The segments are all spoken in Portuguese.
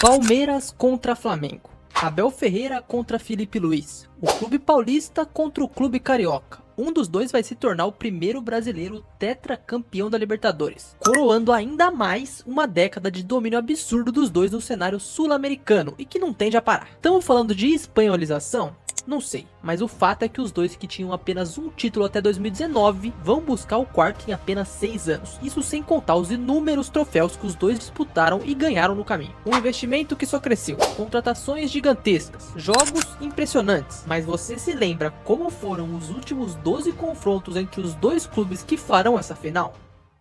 Palmeiras contra Flamengo, Abel Ferreira contra Felipe Luiz, o Clube Paulista contra o Clube Carioca. Um dos dois vai se tornar o primeiro brasileiro tetracampeão da Libertadores, coroando ainda mais uma década de domínio absurdo dos dois no cenário sul-americano e que não tende a parar. Estamos falando de espanholização? Não sei, mas o fato é que os dois que tinham apenas um título até 2019 vão buscar o quarto em apenas 6 anos. Isso sem contar os inúmeros troféus que os dois disputaram e ganharam no caminho. Um investimento que só cresceu, contratações gigantescas, jogos impressionantes. Mas você se lembra como foram os últimos 12 confrontos entre os dois clubes que farão essa final?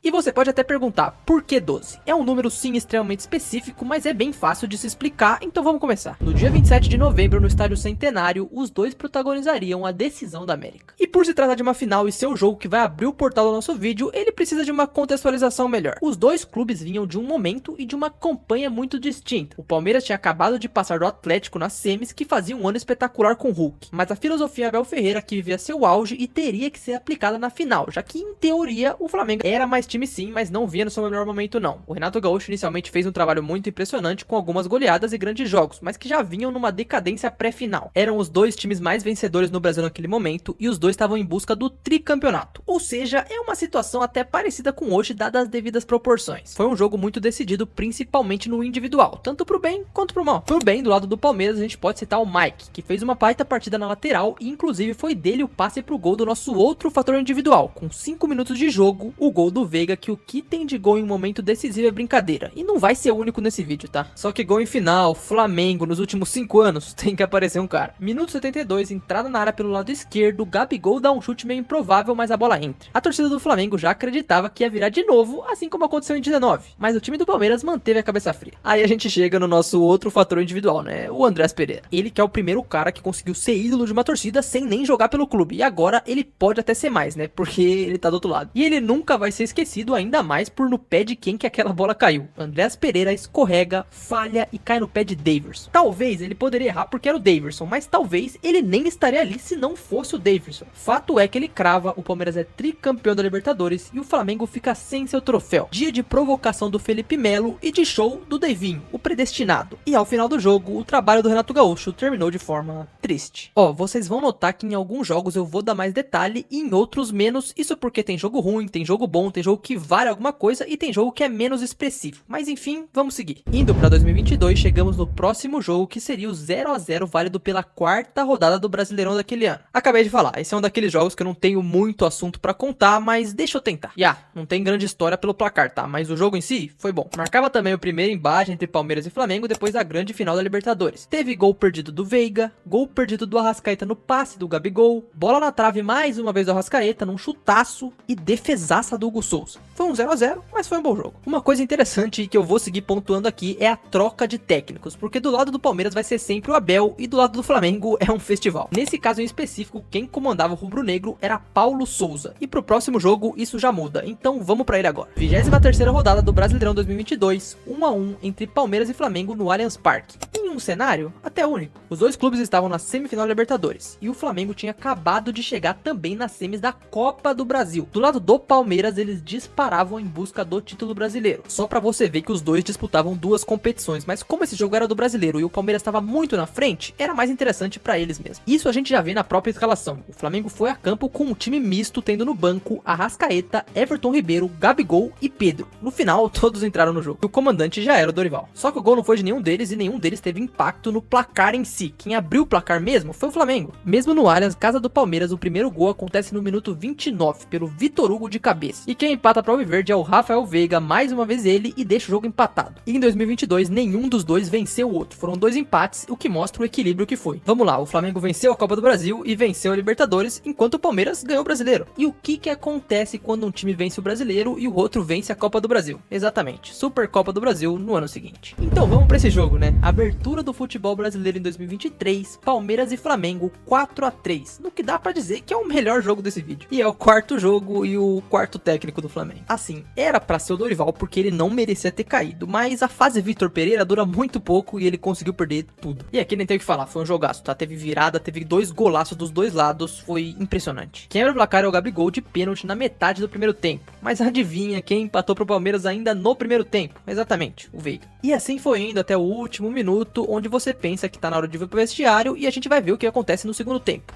E você pode até perguntar, por que 12? É um número sim extremamente específico, mas é bem fácil de se explicar, então vamos começar. No dia 27 de novembro, no Estádio Centenário, os dois protagonizariam a decisão da América. E por se tratar de uma final e ser o jogo que vai abrir o portal do nosso vídeo, ele precisa de uma contextualização melhor. Os dois clubes vinham de um momento e de uma campanha muito distinta. O Palmeiras tinha acabado de passar do Atlético nas semis, que fazia um ano espetacular com o Hulk. Mas a filosofia Abel Ferreira que vivia seu auge e teria que ser aplicada na final, já que em teoria o Flamengo era mais time sim, mas não via no seu melhor momento não. O Renato Gaúcho inicialmente fez um trabalho muito impressionante com algumas goleadas e grandes jogos, mas que já vinham numa decadência pré-final. Eram os dois times mais vencedores no Brasil naquele momento e os dois estavam em busca do tricampeonato. Ou seja, é uma situação até parecida com hoje, dadas as devidas proporções. Foi um jogo muito decidido principalmente no individual, tanto pro bem quanto pro mal. Pro bem, do lado do Palmeiras, a gente pode citar o Mike, que fez uma baita partida na lateral e inclusive foi dele o passe pro gol do nosso outro fator individual. Com 5 minutos de jogo, o gol do Veiga, que o que tem de gol em um momento decisivo é brincadeira. E não vai ser o único nesse vídeo, tá? Só que gol em final, Flamengo, nos últimos 5 anos, tem que aparecer um cara. Minuto 72, entrada na área pelo lado esquerdo, Gabigol dá um chute meio improvável, mas a bola entra. A torcida do Flamengo já acreditava que ia virar de novo, assim como aconteceu em 19. Mas o time do Palmeiras manteve a cabeça fria. Aí a gente chega no nosso outro fator individual, né? O Andrés Pereira. Ele que é o primeiro cara que conseguiu ser ídolo de uma torcida sem nem jogar pelo clube. E agora ele pode até ser mais, né? Porque ele tá do outro lado. E ele nunca vai ser esquecido, ainda mais por no pé de quem que aquela bola caiu. Andrés Pereira escorrega, falha e cai no pé de Daverson. Talvez ele poderia errar porque era o Daverson, mas talvez ele nem estaria ali se não fosse o Daverson. Fato é que ele crava, o Palmeiras é tricampeão da Libertadores e o Flamengo fica sem seu troféu. Dia de provocação do Felipe Melo e de show do Devinho, o predestinado. E ao final do jogo, o trabalho do Renato Gaúcho terminou de forma triste. Ó, vocês vão notar que em alguns jogos eu vou dar mais detalhe e em outros menos. Isso porque tem jogo ruim, tem jogo bom, tem jogo que vale alguma coisa e tem jogo que é menos expressivo. Mas enfim, vamos seguir. Indo para 2022, chegamos no próximo jogo, que seria o 0 a 0 válido pela 4ª rodada do Brasileirão daquele ano. Acabei de falar, esse é um daqueles jogos que eu não tenho muito assunto para contar, mas deixa eu tentar. Não tem grande história pelo placar, tá? Mas o jogo em si foi bom. Marcava também o primeiro embate entre Palmeiras e Flamengo depois da grande final da Libertadores. Teve gol perdido do Veiga, gol perdido do Arrascaeta no passe do Gabigol, bola na trave mais uma vez do Arrascaeta num chutaço e defesaça do Hugo Souza. Foi um 0 a 0, mas foi um bom jogo. Uma coisa interessante que eu vou seguir pontuando aqui é a troca de técnicos, porque do lado do Palmeiras vai ser sempre o Abel e do lado do Flamengo é um festival. Nesse caso em específico, quem comandava o rubro-negro era Paulo Souza, e pro próximo jogo isso já muda, então vamos pra ele agora. 23ª rodada do Brasileirão 2022, 1 a 1 entre Palmeiras e Flamengo no Allianz Parque. Em um cenário até único. Os dois clubes estavam na semifinal da Libertadores, e o Flamengo tinha acabado de chegar também nas semis da Copa do Brasil. Do lado do Palmeiras, eles disparavam em busca do título brasileiro. Só pra você ver que os dois disputavam duas competições, mas como esse jogo era do brasileiro e o Palmeiras estava muito na frente, era mais interessante pra eles mesmo. Isso a gente já vê na própria escalação. O Flamengo foi a campo com um time misto, tendo no banco Arrascaeta, Everton Ribeiro, Gabigol e Pedro. No final, todos entraram no jogo. E o comandante já era o Dorival. Só que o gol não foi de nenhum deles e nenhum deles teve impacto no placar em si. Quem abriu o placar mesmo foi o Flamengo. Mesmo no Allianz, casa do Palmeiras, o primeiro gol acontece no minuto 29, pelo Vitor Hugo de cabeça. E quem empata para o Alviverde é o Rafael Veiga, mais uma vez ele, e deixa o jogo empatado. E em 2022, nenhum dos dois venceu o outro. Foram 2 empates, o que mostra o equilíbrio que foi. Vamos lá, o Flamengo venceu a Copa do Brasil e venceu a Libertadores, enquanto o Palmeiras ganhou o Brasileiro. E o que acontece quando um time vence o Brasileiro e o outro vence a Copa do Brasil? Exatamente, Supercopa do Brasil no ano seguinte. Então vamos para esse jogo, né? Abertura altura do futebol brasileiro em 2023, Palmeiras e Flamengo 4-3, no que dá pra dizer que é o melhor jogo desse vídeo. E é o quarto jogo e o quarto técnico do Flamengo. Assim, era pra ser o Dorival porque ele não merecia ter caído, mas a fase Vitor Pereira dura muito pouco e ele conseguiu perder tudo. E aqui nem tem o que falar, foi um jogaço, tá? Teve virada, teve 2 golaços dos dois lados, foi impressionante. Quem abre o placar é o Gabigol de pênalti na metade do primeiro tempo, mas adivinha quem empatou pro Palmeiras ainda no primeiro tempo? Exatamente, o Veiga. E assim foi indo até o último minuto, onde você pensa que tá na hora de vir pro vestiário e a gente vai ver o que acontece no segundo tempo.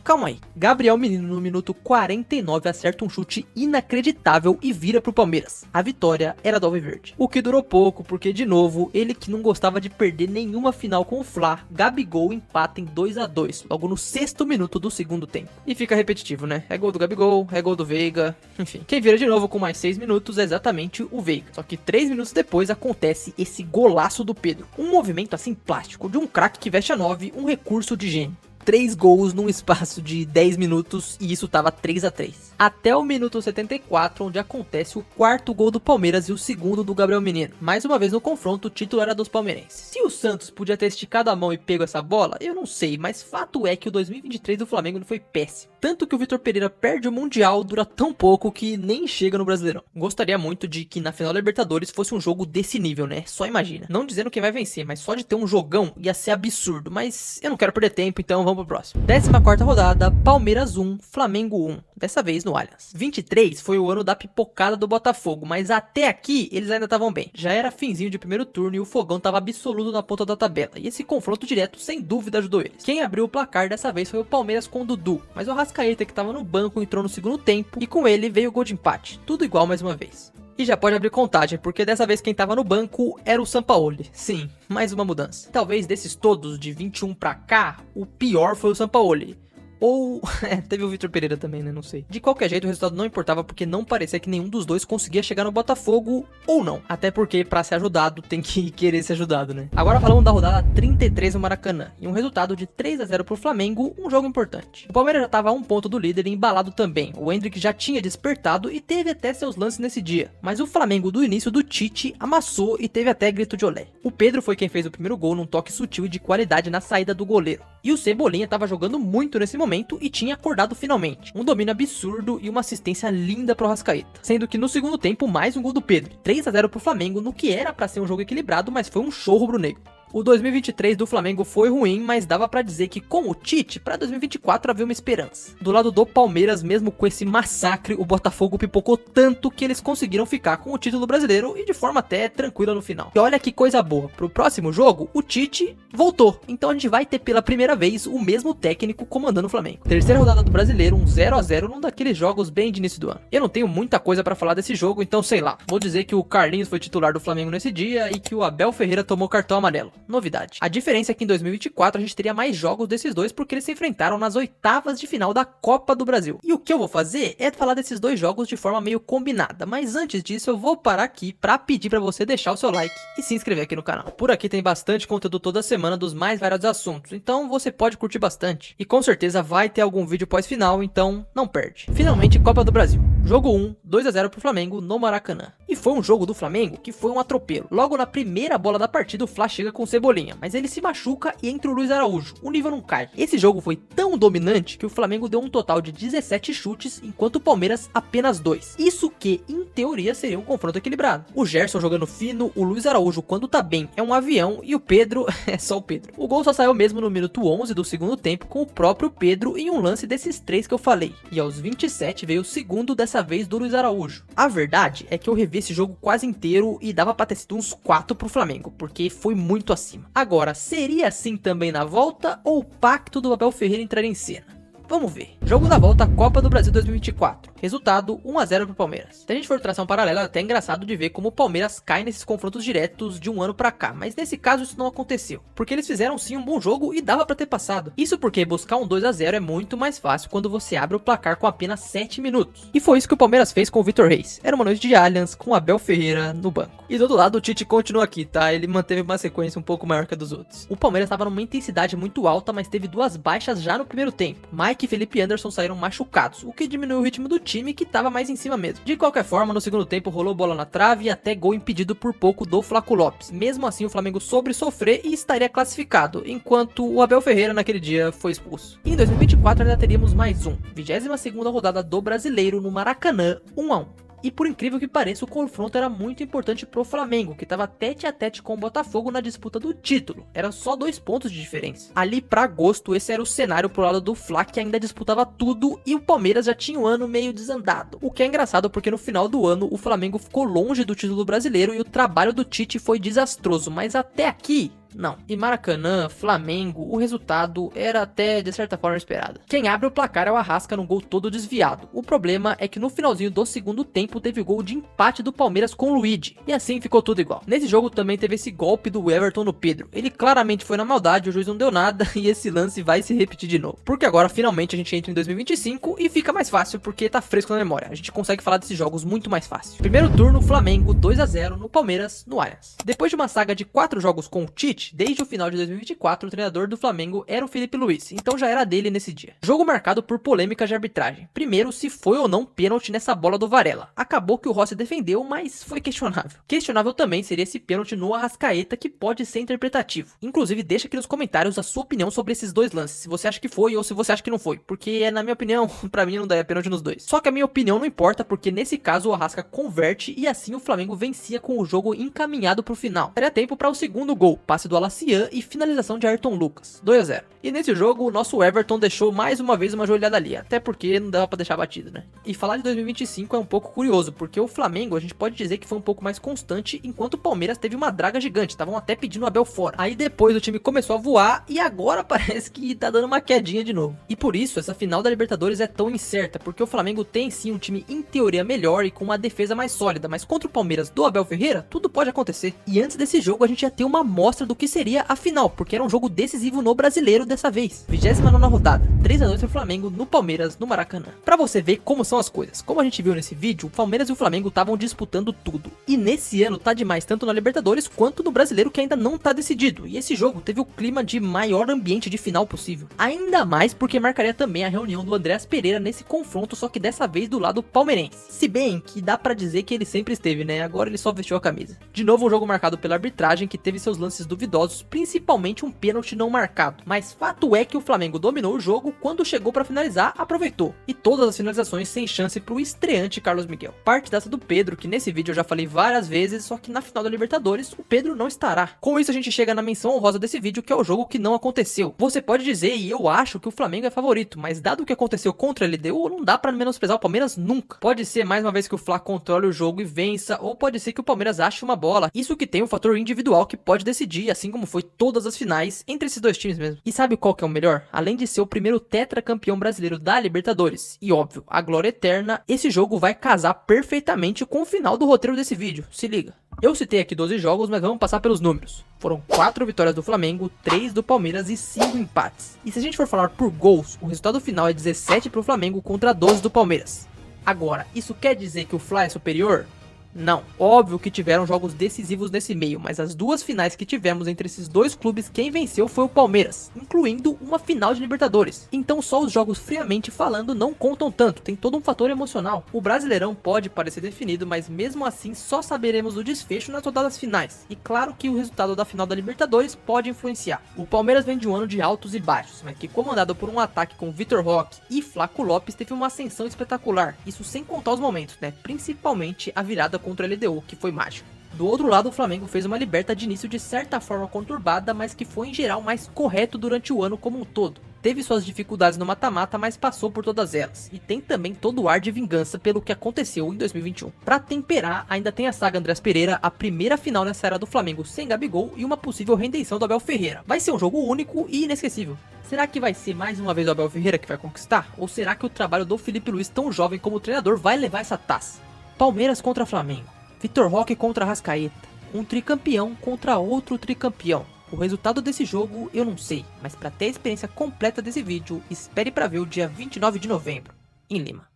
Calma aí, Gabriel Menino no minuto 49 acerta um chute inacreditável e vira pro Palmeiras. A vitória era do Alviverde. O que durou pouco, porque de novo, ele que não gostava de perder nenhuma final com o Fla, Gabigol empata em 2-2, logo no 6º minuto do segundo tempo. E fica repetitivo, né? É gol do Gabigol, é gol do Veiga, enfim. Quem vira de novo com mais 6 minutos é exatamente o Veiga. Só que 3 minutos depois acontece esse golaço do Pedro. Um movimento assim plástico, de um craque que veste a 9, um recurso de gênio. 3 gols num espaço de 10 minutos e isso tava 3-3. Até o minuto 74, onde acontece o 4º gol do Palmeiras e o 2º do Gabriel Menino. Mais uma vez no confronto, o título era dos palmeirenses. Se o Santos podia ter esticado a mão e pego essa bola, eu não sei, mas fato é que o 2023 do Flamengo foi péssimo. Tanto que o Vitor Pereira perde o Mundial, dura tão pouco que nem chega no Brasileirão. Gostaria muito de que na final da Libertadores fosse um jogo desse nível, né? Só imagina. Não dizendo quem vai vencer, mas só de ter um jogão ia ser absurdo. Mas eu não quero perder tempo, então vamos pro próximo. 14ª rodada, Palmeiras 1, Flamengo 1. Dessa vez no Allianz. 23 foi o ano da pipocada do Botafogo, mas até aqui eles ainda estavam bem. Já era finzinho de primeiro turno e o fogão estava absoluto na ponta da tabela. E esse confronto direto sem dúvida ajudou eles. Quem abriu o placar dessa vez foi o Palmeiras com o Dudu, mas o Arrascaeta, que estava no banco, entrou no segundo tempo e com ele veio o gol de empate. Tudo igual mais uma vez. E já pode abrir contagem, porque dessa vez quem tava no banco era o Sampaoli. Sim, mais uma mudança. Talvez desses todos, de 21 pra cá, o pior foi o Sampaoli. Ou, teve o Vitor Pereira também, né, não sei. De qualquer jeito, o resultado não importava porque não parecia que nenhum dos dois conseguia chegar no Botafogo ou não. Até porque pra ser ajudado tem que querer ser ajudado, né. Agora falando da rodada 33 no Maracanã. E um resultado de 3-0 pro Flamengo, um jogo importante. O Palmeiras já tava a 1 ponto do líder e embalado também. O Endrick já tinha despertado e teve até seus lances nesse dia. Mas o Flamengo do início do Tite amassou e teve até grito de olé. O Pedro foi quem fez o primeiro gol num toque sutil e de qualidade na saída do goleiro. E o Cebolinha tava jogando muito nesse momento e tinha acordado finalmente. Um domínio absurdo e uma assistência linda pro Arrascaeta. Sendo que no segundo tempo, mais um gol do Pedro. 3-0 pro Flamengo, no que era pra ser um jogo equilibrado, mas foi um show rubro-negro. O 2023 do Flamengo foi ruim, mas dava pra dizer que com o Tite, pra 2024 havia uma esperança. Do lado do Palmeiras, mesmo com esse massacre, o Botafogo pipocou tanto que eles conseguiram ficar com o título brasileiro e de forma até tranquila no final. E olha que coisa boa, pro próximo jogo, o Tite voltou. Então a gente vai ter pela primeira vez o mesmo técnico comandando o Flamengo. Terceira rodada do Brasileiro, um 0-0 num daqueles jogos bem de início do ano. Eu não tenho muita coisa pra falar desse jogo, então sei lá. Vou dizer que o Carlinhos foi titular do Flamengo nesse dia e que o Abel Ferreira tomou cartão amarelo. Novidade. A diferença é que em 2024 a gente teria mais jogos desses dois porque eles se enfrentaram nas oitavas de final da Copa do Brasil. E o que eu vou fazer é falar desses dois jogos de forma meio combinada, mas antes disso eu vou parar aqui pra pedir pra você deixar o seu like e se inscrever aqui no canal. Por aqui tem bastante conteúdo toda semana dos mais variados assuntos, então você pode curtir bastante. E com certeza vai ter algum vídeo pós-final, então não perde. Finalmente, Copa do Brasil. Jogo 1, 2-0 pro Flamengo no Maracanã. E foi um jogo do Flamengo que foi um atropelo. Logo na primeira bola da partida o Fla chega com o Cebolinha, mas ele se machuca e entra o Luiz Araújo. O nível não cai. Esse jogo foi tão dominante que o Flamengo deu um total de 17 chutes, enquanto o Palmeiras apenas 2. Isso que, em teoria, seria um confronto equilibrado. O Gerson jogando fino, o Luiz Araújo, quando tá bem, é um avião, e o Pedro é só o Pedro. O gol só saiu mesmo no minuto 11 do segundo tempo, com o próprio Pedro em um lance desses 3 que eu falei. E aos 27 veio o segundo, dessa vez do Luiz Araújo. A verdade é que eu revi esse jogo quase inteiro e dava pra ter sido uns 4 pro Flamengo, porque foi muito acima. Agora, seria assim também na volta ou o pacto do Abel Ferreira entraria em cena? Vamos ver. Jogo da volta, Copa do Brasil 2024. Resultado 1-0 pro Palmeiras. Se a gente for traçar um paralelo, é até engraçado de ver como o Palmeiras cai nesses confrontos diretos de um ano pra cá. Mas nesse caso isso não aconteceu. Porque eles fizeram sim um bom jogo e dava pra ter passado. Isso porque buscar um 2-0 é muito mais fácil quando você abre o placar com apenas 7 minutos. E foi isso que o Palmeiras fez com o Vitor Reis. Era uma noite de Allianz com o Abel Ferreira no banco. E do outro lado o Tite continua aqui, tá? Ele manteve uma sequência um pouco maior que a dos outros. O Palmeiras estava numa intensidade muito alta, mas teve 2 baixas já no primeiro tempo. Mike Mike e Felipe Anderson saíram machucados, o que diminuiu o ritmo do time que estava mais em cima mesmo. De qualquer forma, no segundo tempo rolou bola na trave e até gol impedido por pouco do Flaco Lopes. Mesmo assim, o Flamengo soube sofrer e estaria classificado, enquanto o Abel Ferreira naquele dia foi expulso. E em 2024 ainda teríamos mais um, 22ª rodada do Brasileiro no Maracanã, 1-1. E por incrível que pareça, o confronto era muito importante pro Flamengo, que estava tete a tete com o Botafogo na disputa do título. Era só 2 pontos de diferença. Ali pra agosto, esse era o cenário pro lado do Fla, que ainda disputava tudo, e o Palmeiras já tinha um ano meio desandado. O que é engraçado porque no final do ano, o Flamengo ficou longe do título brasileiro e o trabalho do Tite foi desastroso, mas até aqui... não. E Maracanã, Flamengo, o resultado era até de certa forma esperado. Quem abre o placar é o Arrasca num gol todo desviado. O problema é que no finalzinho do segundo tempo teve o gol de empate do Palmeiras com o Luigi. E assim ficou tudo igual. Nesse jogo também teve esse golpe do Everton no Pedro. Ele claramente foi na maldade, o juiz não deu nada e esse lance vai se repetir de novo. Porque agora finalmente a gente entra em 2025 e fica mais fácil porque tá fresco na memória. A gente consegue falar desses jogos muito mais fácil. Primeiro turno, Flamengo 2-0 no Palmeiras, no Allianz. Depois de uma saga de 4 jogos com o Tite, desde o final de 2024, o treinador do Flamengo era o Felipe Luiz, então já era dele nesse dia. Jogo marcado por polêmicas de arbitragem. Primeiro, se foi ou não pênalti nessa bola do Varela. Acabou que o Rossi defendeu, mas foi questionável. Questionável também seria esse pênalti no Arrascaeta, que pode ser interpretativo. Inclusive, deixa aqui nos comentários a sua opinião sobre esses dois lances, se você acha que foi ou se você acha que não foi, porque na minha opinião, pra mim não daria pênalti nos dois. Só que a minha opinião não importa, porque nesse caso o Arrasca converte e assim o Flamengo vencia com o jogo encaminhado pro final. Daria tempo para o segundo gol, passe do Alacian e finalização de Ayrton Lucas, 2-0. E nesse jogo o nosso Everton deixou mais uma vez uma joelhada ali, até porque não dava pra deixar batido, né? E falar de 2025 é um pouco curioso, porque o Flamengo a gente pode dizer que foi um pouco mais constante, enquanto o Palmeiras teve uma draga gigante, estavam até pedindo o Abel fora. Aí depois o time começou a voar e agora parece que tá dando uma quedinha de novo. E por isso essa final da Libertadores é tão incerta, porque o Flamengo tem sim um time em teoria melhor e com uma defesa mais sólida, mas contra o Palmeiras do Abel Ferreira, tudo pode acontecer. E antes desse jogo a gente ia ter uma amostra do que seria a final, porque era um jogo decisivo no Brasileiro dessa vez. 29ª rodada, 3-2 pro Flamengo no Palmeiras, no Maracanã. Pra você ver como são as coisas, como a gente viu nesse vídeo, o Palmeiras e o Flamengo estavam disputando tudo. E nesse ano tá demais tanto na Libertadores quanto no Brasileiro, que ainda não tá decidido. E esse jogo teve o clima de maior ambiente de final possível. Ainda mais porque marcaria também a reunião do Andréas Pereira nesse confronto, só que dessa vez do lado palmeirense. Se bem que dá pra dizer que ele sempre esteve, né? Agora ele só vestiu a camisa. De novo um jogo marcado pela arbitragem, que teve seus lances duvidosos, principalmente um pênalti não marcado. Mas fato é que o Flamengo dominou o jogo, quando chegou pra finalizar, aproveitou. E todas as finalizações sem chance pro estreante Carlos Miguel. Partidaça do Pedro, que nesse vídeo eu já falei várias vezes, só que na final da Libertadores o Pedro não estará. Com isso a gente chega na menção honrosa desse vídeo, que é o jogo que não aconteceu. Você pode dizer, e eu acho, que o Flamengo é favorito, mas dado o que aconteceu contra a LDU, não dá pra menosprezar o Palmeiras nunca. Pode ser mais uma vez que o Fla controle o jogo e vença, ou pode ser que o Palmeiras ache uma bola. Isso que tem um fator individual que pode decidir, assim como foi todas as finais entre esses dois times mesmo. E sabe qual que é o melhor? Além de ser o primeiro tetracampeão brasileiro da Libertadores, e óbvio, a glória eterna, esse jogo vai casar perfeitamente com o final do roteiro desse vídeo, se liga. Eu citei aqui 12 jogos, mas vamos passar pelos números. Foram 4 vitórias do Flamengo, 3 do Palmeiras e 5 empates. E se a gente for falar por gols, o resultado final é 17 pro Flamengo contra 12 do Palmeiras. Agora, isso quer dizer que o Fla é superior? Não, óbvio que tiveram jogos decisivos nesse meio, mas as duas finais que tivemos entre esses dois clubes, quem venceu foi o Palmeiras, incluindo uma final de Libertadores. Então só os jogos friamente falando não contam tanto, tem todo um fator emocional. O Brasileirão pode parecer definido, mas mesmo assim só saberemos o desfecho nas rodadas finais. E claro que o resultado da final da Libertadores pode influenciar. O Palmeiras vem de um ano de altos e baixos, mas que comandado por um ataque com Vitor Roque e Flaco Lopes teve uma ascensão espetacular, isso sem contar os momentos, né? Principalmente a virada contra a LDU, que foi mágico. Do outro lado, o Flamengo fez uma liberta de início de certa forma conturbada, mas que foi em geral mais correto durante o ano como um todo. Teve suas dificuldades no mata-mata, mas passou por todas elas. E tem também todo o ar de vingança pelo que aconteceu em 2021. Pra temperar, ainda tem a saga Andréas Pereira, a primeira final nessa era do Flamengo sem Gabigol e uma possível redenção do Abel Ferreira. Vai ser um jogo único e inesquecível. Será que vai ser mais uma vez o Abel Ferreira que vai conquistar? Ou será que o trabalho do Felipe Luiz, tão jovem como treinador, vai levar essa taça? Palmeiras contra Flamengo, Vitor Roque contra Arrascaeta, um tricampeão contra outro tricampeão. O resultado desse jogo eu não sei, mas para ter a experiência completa desse vídeo, espere para ver o dia 29 de novembro, em Lima.